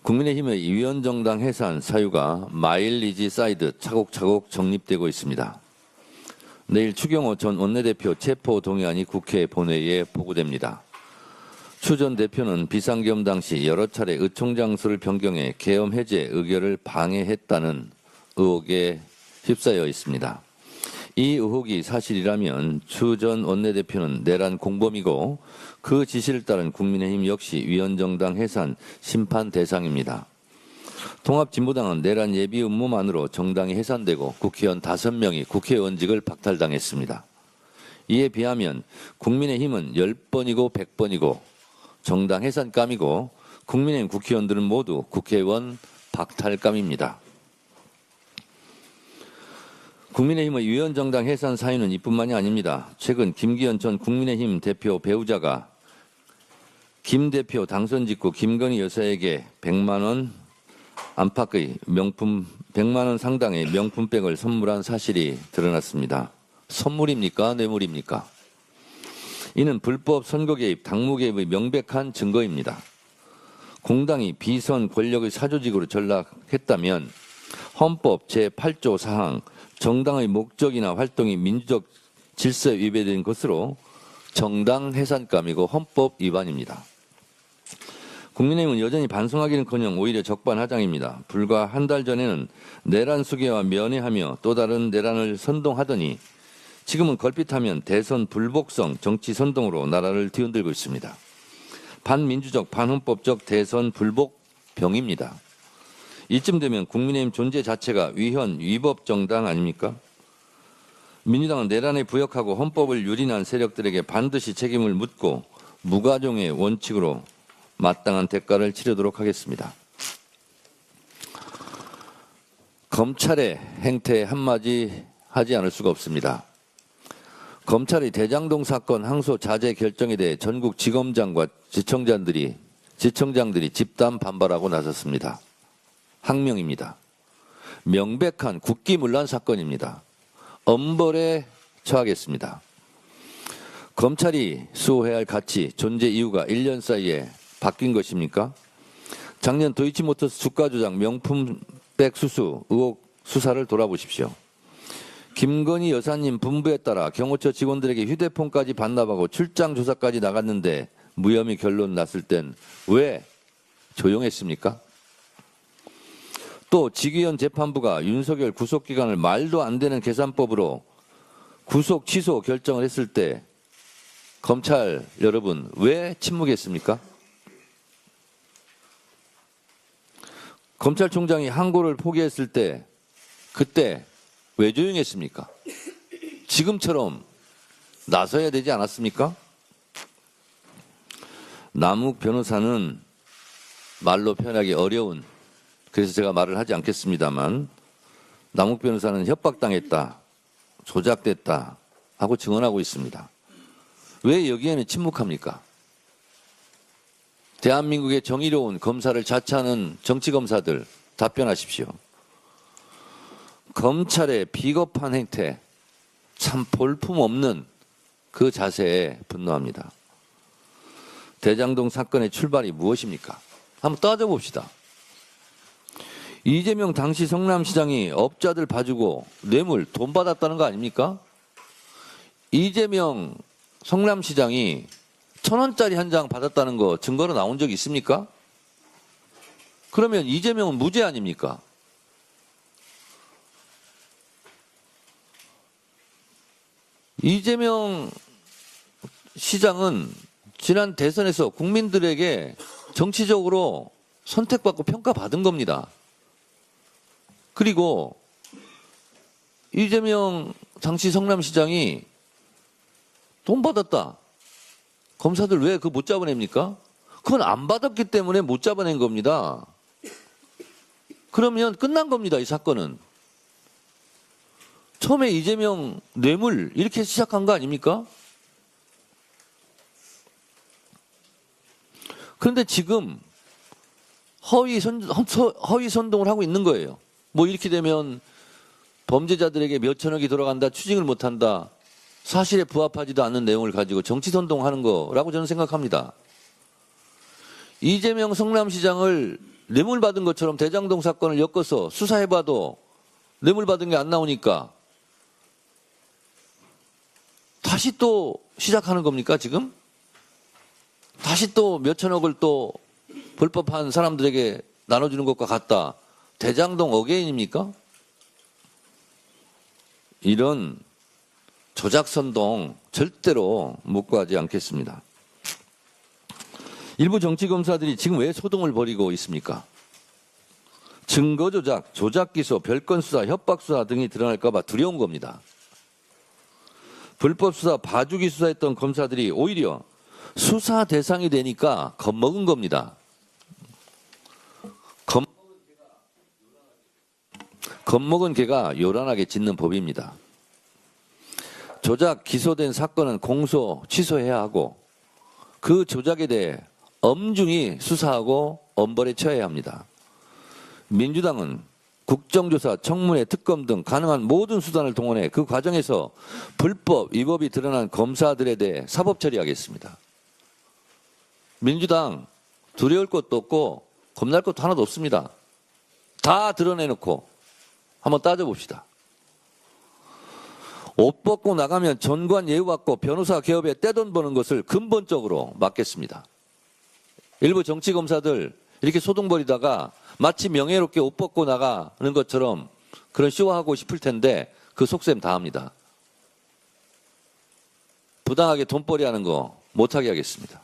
국민의힘의 위원정당 해산 사유가 마일리지 사이드 차곡차곡 정립되고 있습니다. 내일 추경호 전 원내대표 체포 동의안이 국회 본회의에 보고됩니다. 추 전 대표는 비상계엄 당시 여러 차례 의총장소를 변경해 계엄 해제 의결을 방해했다는 의혹에 휩싸여 있습니다. 이 의혹이 사실이라면 추 전 원내대표는 내란 공범이고 그 지시를 따른 국민의힘 역시 위원정당 해산 심판 대상입니다. 통합진보당은 내란 예비 음모만으로 정당이 해산되고 국회의원 5명이 국회의원직을 박탈당했습니다. 이에 비하면 국민의힘은 10번이고 100번이고 정당 해산감이고 국민의힘 국회의원들은 모두 국회의원 박탈감입니다. 국민의힘의 위원정당 해산 사유는 이뿐만이 아닙니다. 최근 김기현 전 국민의힘 대표 배우자가 김 대표 당선 직후 김건희 여사에게 100만 원 안팎의 명품 100만 원 상당의 명품백을 선물한 사실이 드러났습니다. 선물입니까? 뇌물입니까? 이는 불법 선거 개입, 당무 개입의 명백한 증거입니다. 공당이 비선 권력의 사조직으로 전락했다면 헌법 제8조 사항 정당의 목적이나 활동이 민주적 질서에 위배된 것으로 정당 해산감이고 헌법 위반입니다. 국민의힘은 여전히 반성하기는커녕 오히려 적반하장입니다. 불과 한 달 전에는 내란 수계와 면회하며 또 다른 내란을 선동하더니 지금은 걸핏하면 대선 불복성 정치 선동으로 나라를 뒤흔들고 있습니다. 반민주적, 반헌법적 대선 불복병입니다. 이쯤 되면 국민의힘 존재 자체가 위헌, 위법 정당 아닙니까? 민주당은 내란에 부역하고 헌법을 유린한 세력들에게 반드시 책임을 묻고 무가종의 원칙으로 마땅한 대가를 치르도록 하겠습니다. 검찰의 행태에 한마디 하지 않을 수가 없습니다. 검찰의 대장동 사건 항소 자제 결정에 대해 전국 지검장과 지청장들이 집단 반발하고 나섰습니다. 항명입니다. 명백한 국기문란 사건입니다. 엄벌에 처하겠습니다. 검찰이 수호해야 할 가치, 존재 이유가 1년 사이에 바뀐 것입니까? 작년 도이치모터스 주가 조작 명품백 수수 의혹 수사를 돌아보십시오. 김건희 여사님 분부에 따라 경호처 직원들에게 휴대폰까지 반납하고 출장 조사까지 나갔는데 무혐의 결론 났을 땐 왜 조용했습니까? 또 지기현 재판부가 윤석열 구속기간을 말도 안 되는 계산법으로 구속 취소 결정을 했을 때 검찰 여러분 왜 침묵했습니까? 검찰총장이 항고를 포기했을 때 그때 왜 조용했습니까? 지금처럼 나서야 되지 않았습니까? 남욱 변호사는 말로 표현하기 어려운, 그래서 제가 말을 하지 않겠습니다만 남욱 변호사는 협박당했다, 조작됐다 하고 증언하고 있습니다. 왜 여기에는 침묵합니까? 대한민국의 정의로운 검사를 자처하는 정치검사들 답변하십시오. 검찰의 비겁한 행태, 참 볼품없는 그 자세에 분노합니다. 대장동 사건의 출발이 무엇입니까? 한번 따져봅시다. 이재명 당시 성남시장이 업자들 봐주고 뇌물, 돈 받았다는 거 아닙니까? 이재명 성남시장이 1,000원짜리 한 장 받았다는 거 증거로 나온 적 있습니까? 그러면 이재명은 무죄 아닙니까? 이재명 시장은 지난 대선에서 국민들에게 정치적으로 선택받고 평가받은 겁니다. 그리고 이재명 당시 성남시장이 돈 받았다. 검사들 왜 그거 못 잡아냅니까? 그건 안 받았기 때문에 못 잡아낸 겁니다. 그러면 끝난 겁니다, 이 사건은. 처음에 이재명 뇌물 이렇게 시작한 거 아닙니까? 그런데 지금 허위 선동을 하고 있는 거예요. 뭐 이렇게 되면 범죄자들에게 몇천억이 돌아간다, 추징을 못한다, 사실에 부합하지도 않는 내용을 가지고 정치 선동하는 거라고 저는 생각합니다. 이재명 성남시장을 뇌물 받은 것처럼 대장동 사건을 엮어서 수사해봐도 뇌물 받은 게 안 나오니까 다시 또 시작하는 겁니까, 지금? 다시 또 몇천억을 또 불법한 사람들에게 나눠주는 것과 같다. 대장동 어게인입니까? 이런 조작선동 절대로 묵과하지 않겠습니다. 일부 정치검사들이 지금 왜 소동을 벌이고 있습니까? 증거 조작, 조작 기소, 별건 수사, 협박 수사 등이 드러날까 봐 두려운 겁니다. 불법 수사, 봐주기 수사했던 검사들이 오히려 수사 대상이 되니까 겁먹은 겁니다. 겁먹은 개가 요란하게 짖는 법입니다. 조작 기소된 사건은 공소 취소해야 하고 그 조작에 대해 엄중히 수사하고 엄벌에 처해야 합니다. 민주당은 국정조사, 청문회, 특검 등 가능한 모든 수단을 동원해 그 과정에서 불법, 위법이 드러난 검사들에 대해 사법 처리하겠습니다. 민주당 두려울 것도 없고 겁날 것도 하나도 없습니다. 다 드러내놓고 한번 따져봅시다. 옷 벗고 나가면 전관 예우받고 변호사 개업에 떼돈 버는 것을 근본적으로 막겠습니다. 일부 정치검사들 이렇게 소동 벌이다가 마치 명예롭게 옷 벗고 나가는 것처럼 그런 쇼하고 싶을 텐데 그 속셈 다 합니다. 부당하게 돈벌이 하는 거 못하게 하겠습니다.